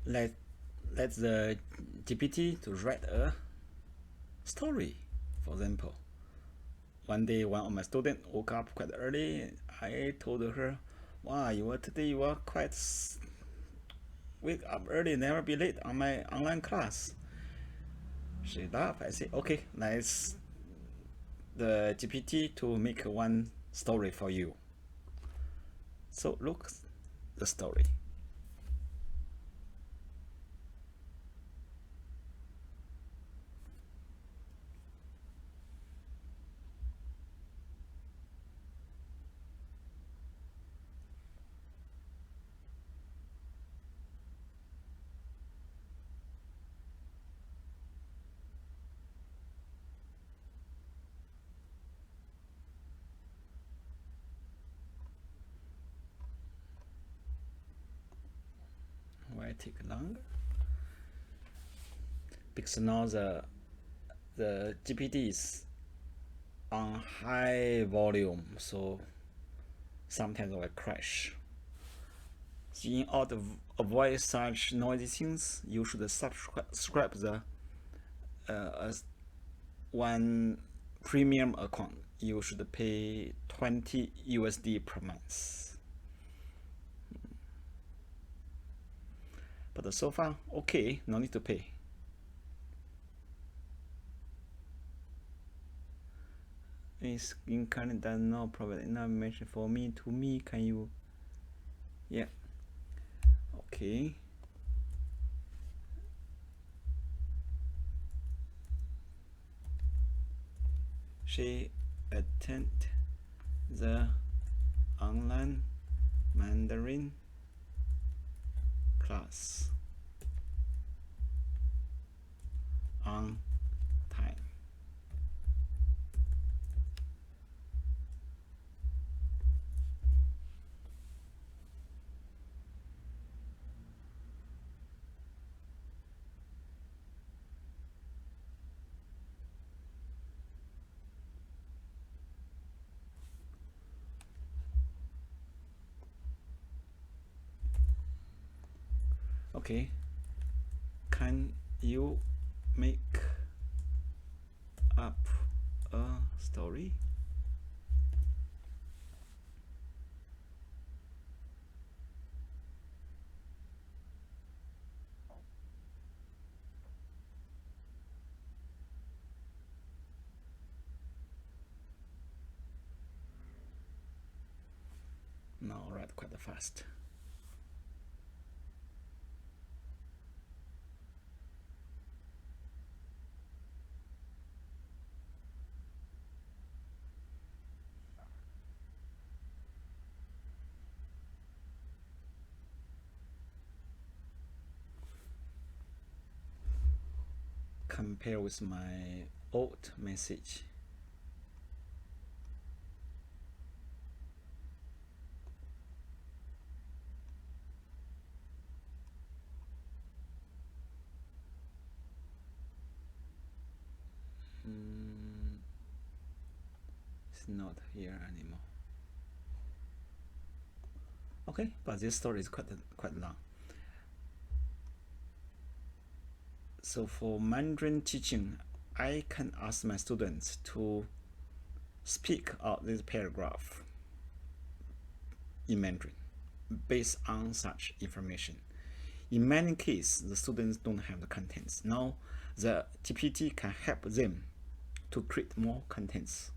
let the GPT to write a story. For example, one day one of my students woke up quite early. I told her, wow, today you are quite wake up early, never be late on my online class. She laughed. I said, okay, let's the GPT to make one story for you. So look the story. Why take longer? Because now the GPT is on high volume, so sometimes it will crash. So in order to avoid such noisy things, you should subscribe the one premium account. You should pay 20 USD per month. But so far, okay, no need to pay. Is in current does not provide enough information for me. To me, can you? Yeah. Okay. She attended the online Mandarin class on time. Okay, can you make up a story? Now write quite fast. Compare with my old message. It's not here anymore. Okay, but this story is quite long. So for Mandarin teaching, I can ask my students to speak out this paragraph in Mandarin based on such information. In many cases, the students don't have the contents. Now, the GPT can help them to create more contents.